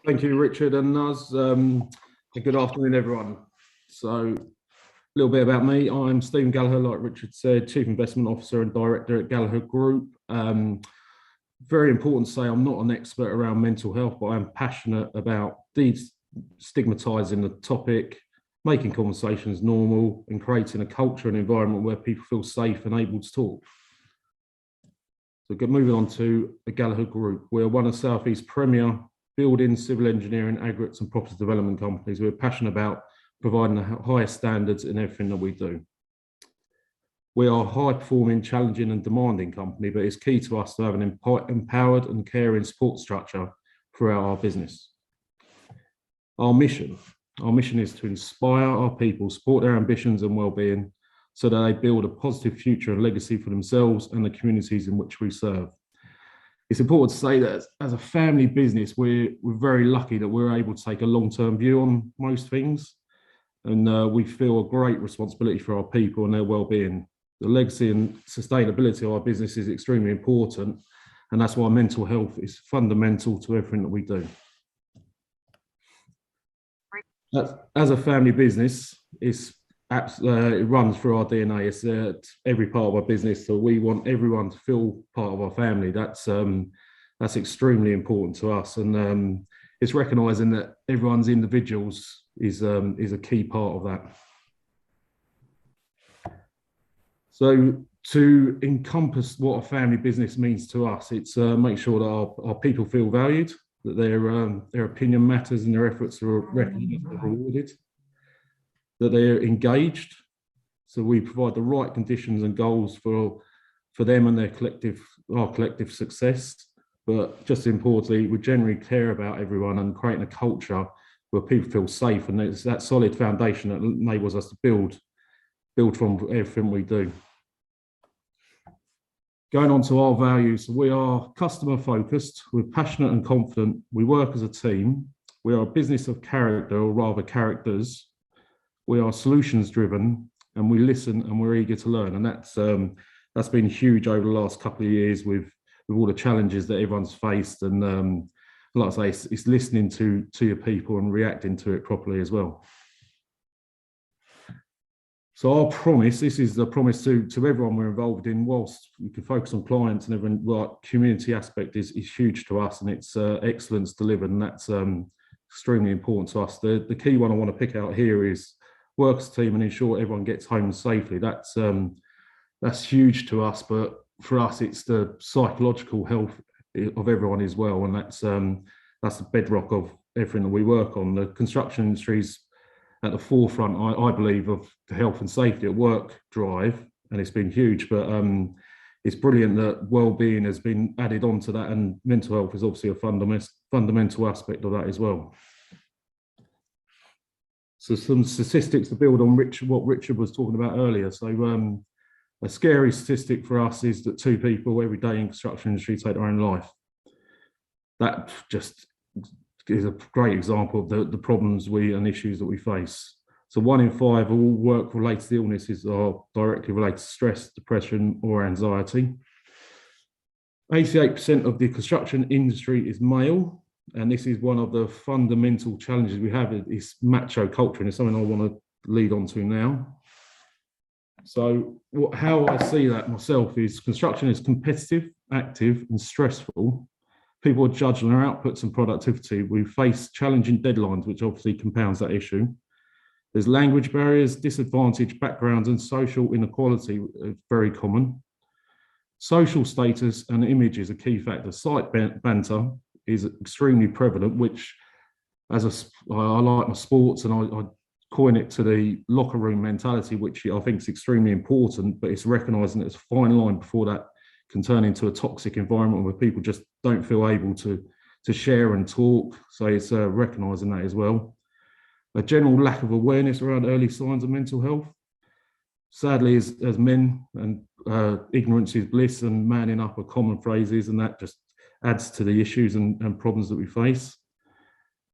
Thank you, Richard and Nuz. Good afternoon, everyone. So, a little bit about me. I'm Stephen Gallagher, like Richard said, Chief Investment Officer and Director at Gallagher Group. Very important to say I'm not an expert around mental health, but I'm passionate about destigmatizing the topic, making conversations normal, and creating a culture and environment where people feel safe and able to talk. So, moving on to the Gallagher Group. We're one of South East's premier building, civil engineering, aggregates and property development companies. We're passionate about providing the highest standards in everything that we do. We are a high-performing, challenging and demanding company, but it's key to us to have an empowered and caring support structure throughout our business. Our mission is to inspire our people, support their ambitions and well-being so that they build a positive future and legacy for themselves and the communities in which we serve. It's important to say that as a family business, we're very lucky that we're able to take a long-term view on most things. And we feel a great responsibility for our people and their well-being. The legacy and sustainability of our business is extremely important. And that's why mental health is fundamental to everything that we do. As a family business, it runs through our DNA. It's every part of our business. So we want everyone to feel part of our family. That's extremely important to us. And it's recognizing that everyone's individuals is a key part of that. So to encompass what a family business means to us, it's make sure that our people feel valued, that their opinion matters and their efforts are recognized and rewarded, that they're engaged. So we provide the right conditions and goals for them and our collective success. But just importantly, we generally care about everyone and creating a culture where people feel safe, and it's that solid foundation that enables us to build from everything we do. Going on to our values, we are customer focused, we're passionate and confident, we work as a team, we are a business of character, or rather characters, we are solutions driven, and we listen and we're eager to learn. And that's been huge over the last couple of years with all the challenges that everyone's faced. And like I say, it's listening to your people and reacting to it properly as well. So our promise, this is the promise to everyone we're involved in, whilst we can focus on clients and everyone, well, community aspect is huge to us, and it's excellence delivered, and that's extremely important to us. The key one I want to pick out here is work as a team and ensure everyone gets home safely. That's huge to us, but for us, it's the psychological health of everyone as well, and that's the bedrock of everything that we work on. The construction industry's at the forefront, I believe, of the health and safety at work drive, and it's been huge. But it's brilliant that well-being has been added onto that, and mental health is obviously a fundamental aspect of that as well. So some statistics to build on what Richard was talking about earlier. So a scary statistic for us is that 2 people every day in the construction industry take their own life. That just is a great example of the problems and issues that we face. So 1 in 5 of all work-related illnesses are directly related to stress, depression, or anxiety. 88% of the construction industry is male, and this is one of the fundamental challenges we have. Is macho culture, and it's something I want to lead on to now. So how I see that myself is construction is competitive, active, and stressful. People are judged on their outputs and productivity. We face challenging deadlines, which obviously compounds that issue. There's language barriers, disadvantaged backgrounds, and social inequality are very common. Social status and image is a key factor. Site banter is extremely prevalent, which I like my sports, and I coin it to the locker room mentality, which I think is extremely important, but it's recognizing that it's a fine line before that can turn into a toxic environment where people just don't feel able to share and talk. So it's recognizing that as well. A general lack of awareness around early signs of mental health. Sadly, as men, and ignorance is bliss and manning up are common phrases, and that just adds to the issues and problems that we face.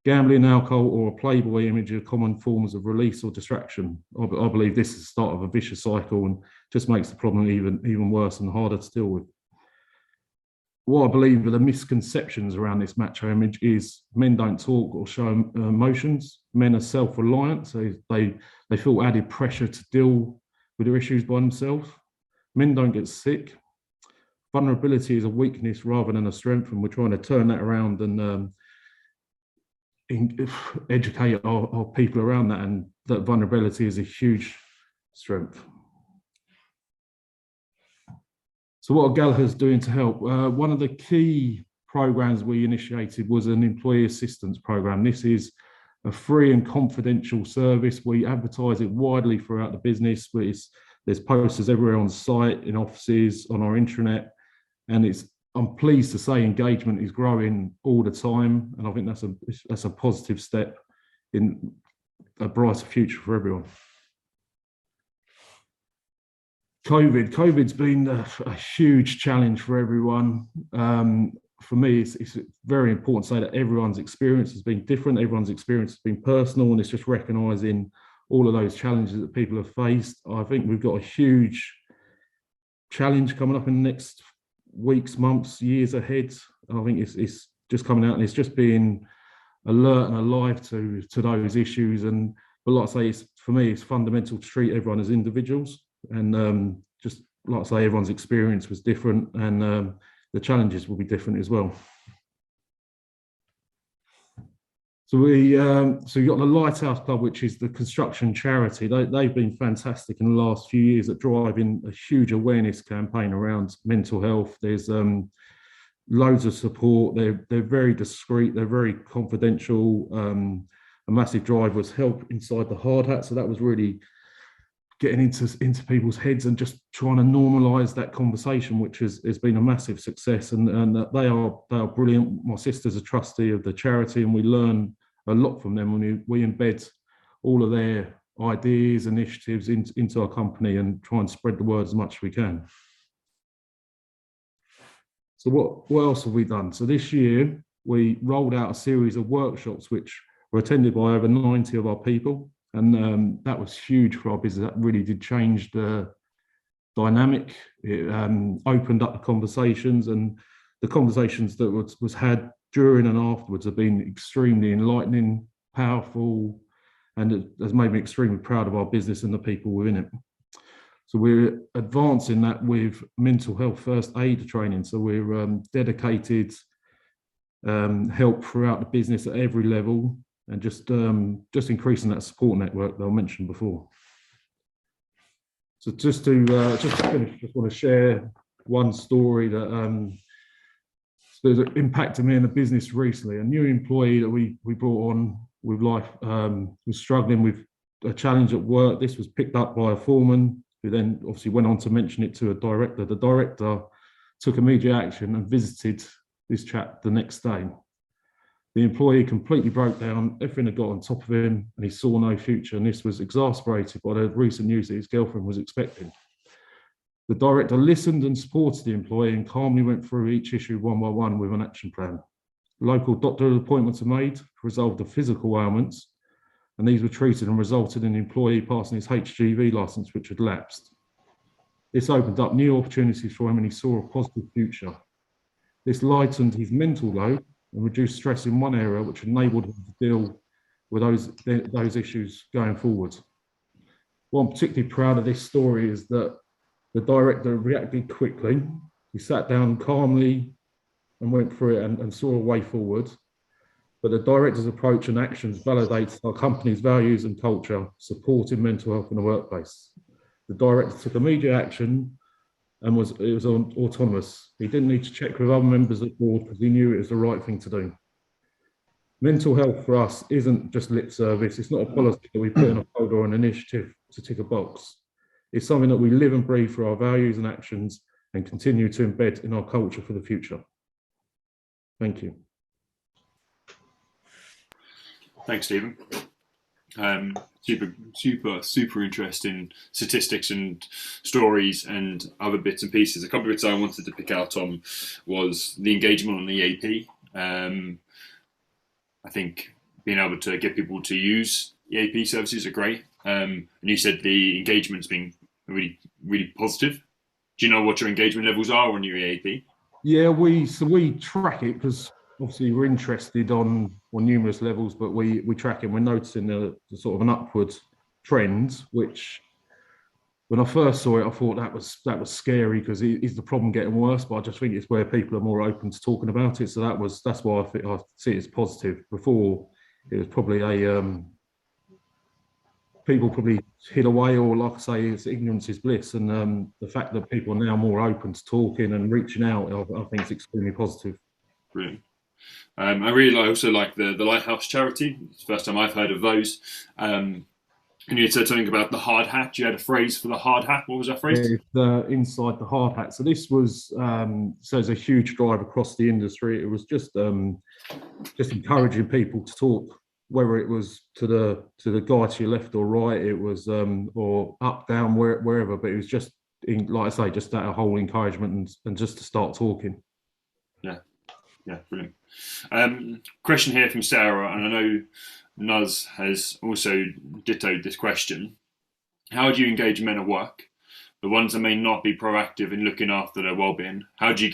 Gambling, alcohol, or a playboy image are common forms of release or distraction. I believe this is the start of a vicious cycle and just makes the problem even worse and harder to deal with. what I believe are the misconceptions around this macho image is men don't talk or show emotions. Men are self-reliant, so they feel added pressure to deal with their issues by themselves. Men don't get sick. Vulnerability is a weakness rather than a strength, and we're trying to turn that around and educate our people around that, and that vulnerability is a huge strength. So what are Gallagher's doing to help? One of the key programs we initiated was an employee assistance program. This is a free and confidential service. We advertise it widely throughout the business. There's posters everywhere on site, in offices, on our intranet, and I'm pleased to say engagement is growing all the time, and I think that's a positive step in a brighter future for everyone. COVID's been a huge challenge for everyone. For me, it's very important to say that everyone's experience has been different. Everyone's experience has been personal, and it's just recognising all of those challenges that people have faced. I think we've got a huge challenge coming up in the next weeks, months, years ahead. And I think it's just coming out, and it's just being alert and alive to those issues. But like I say, for me, it's fundamental to treat everyone as individuals. And just like I say, everyone's experience was different, and the challenges will be different as well. So we've got the Lighthouse Club, which is the construction charity. They've been fantastic in the last few years at driving a huge awareness campaign around mental health. There's loads of support. They're very discreet. They're very confidential. A massive drive was help inside the hard hat. So that was really getting into people's heads and just trying to normalise that conversation, which has been a massive success. And they are brilliant. My sister's a trustee of the charity, and we learn a lot from them when we embed all of their ideas, initiatives into our company and try and spread the word as much as we can. So what else have we done? So this year we rolled out a series of workshops which were attended by over 90 of our people. And that was huge for our business. That really did change the dynamic. It opened up the conversations, and the conversations that was had during and afterwards have been extremely enlightening, powerful, and it has made me extremely proud of our business and the people within it. So we're advancing that with mental health first aid training. So we're dedicated help throughout the business at every level, and just increasing that support network that I mentioned before. So just to finish, just want to share one story that impacted me in the business recently. A new employee that we brought on with life was struggling with a challenge at work. This was picked up by a foreman, who then obviously went on to mention it to a director. The director took immediate action and visited this chap the next day. The employee completely broke down, everything had got on top of him, and he saw no future. And this was exacerbated by the recent news that his girlfriend was expecting. The director listened and supported the employee and calmly went through each issue one by one with an action plan. Local doctor appointments were made to resolve the physical ailments, and these were treated and resulted in the employee passing his HGV licence, which had lapsed. This opened up new opportunities for him, and he saw a positive future. This lightened his mental load and reduced stress in one area, which enabled him to deal with those issues going forward. What I'm particularly proud of this story is that the director reacted quickly. He sat down calmly and went through it and saw a way forward. But the director's approach and actions validates our company's values and culture, supporting mental health in the workplace. The director took immediate action and it was autonomous. He didn't need to check with other members of the board because he knew it was the right thing to do. Mental health for us isn't just lip service. It's not a policy that we put in a folder or an initiative to tick a box. It's something that we live and breathe through our values and actions and continue to embed in our culture for the future. Thank you. Thanks, Stephen. Super interesting statistics and stories and other bits and pieces. A couple of bits I wanted to pick out on was the engagement on the EAP. I think being able to get people to use EAP services are great. And you said the engagement's been really, really positive. Do you know what your engagement levels are on your EAP? Yeah, we track it because obviously we're interested on numerous levels, but we track it. We're noticing the sort of an upward trend, which when I first saw it, I thought that was scary because is the problem getting worse? But I just think it's where people are more open to talking about it. So that's why I think I see it as positive. Before it was probably a people probably hid away, or like I say, it's ignorance is bliss. And the fact that people are now more open to talking and reaching out, I think it's extremely positive. Brilliant. I really also like the Lighthouse charity. It's the first time I've heard of those. And you said something about the hard hat. You had a phrase for the hard hat. What was that phrase? It's inside the hard hat. So this was so it's a huge drive across the industry. It was just encouraging people to talk, whether it was to the guy to your left or right, it was or up, down, wherever. But it was just like I say, just that whole encouragement and just to start talking. Yeah, brilliant. Question here from Sarah, and I know Nuz has also dittoed this question. How do you engage men at work, the ones that may not be proactive in looking after their well-being? How do you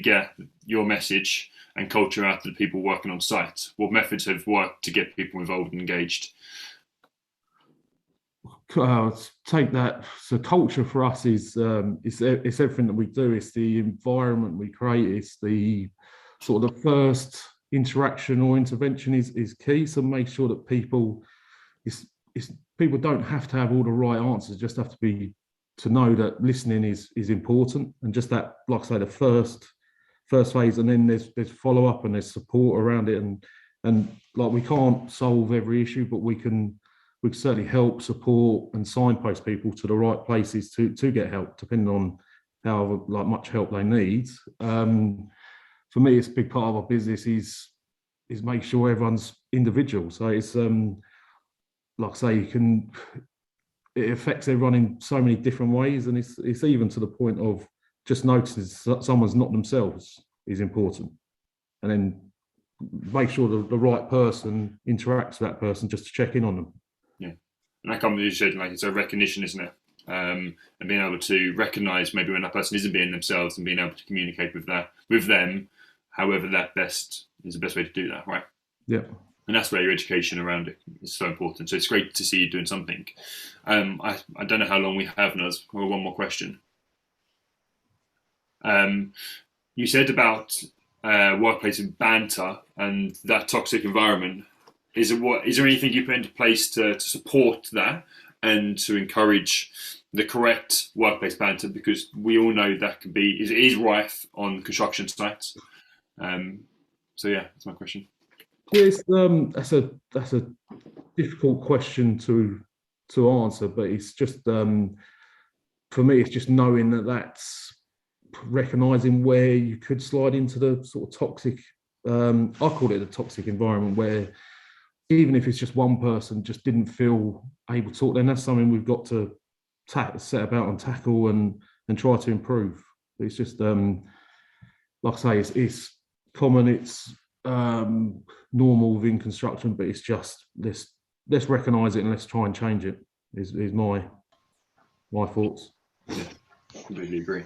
get your message and culture out to the people working on site? What methods have worked to get people involved and engaged? Take that. So culture for us is it's everything that we do. It's the environment we create. It's the sort of the first interaction or intervention is key. So make sure that people people don't have to have all the right answers. Just have to know that listening is important, and just that, like I say, the first phase, and then there's follow up and there's support around it, and like we can't solve every issue, but we can certainly help, support, and signpost people to the right places to get help, depending on how much help they need. For me, it's a big part of our business is make sure everyone's individual. So it's like I say, it affects everyone in so many different ways, and it's even to the point of just noticing someone's not themselves is important, and then make sure the right person interacts with that person just to check in on them. Yeah, and that comes, you said, like it's a recognition, isn't it? And being able to recognise maybe when that person isn't being themselves and being able to communicate with them, however that best is the best way to do that, right? Yeah. And that's where your education around it is so important. So it's great to see you doing something. I don't know how long we have, Nuz. Or one more question. You said about workplace banter and that toxic environment. Is there anything you put into place to support that and to encourage the correct workplace banter? Because we all know that it is rife on construction sites. So yeah, that's my question. Yes, that's a difficult question to answer, but it's just for me, it's just knowing that's recognizing where you could slide into the sort of toxic. I call it a toxic environment where even if it's just one person just didn't feel able to talk, then that's something we've got to set about and tackle and try to improve. It's just like I say, it's common, it's normal within construction, but it's just let's recognise it and let's try and change it. Is my thoughts. Yeah, completely agree.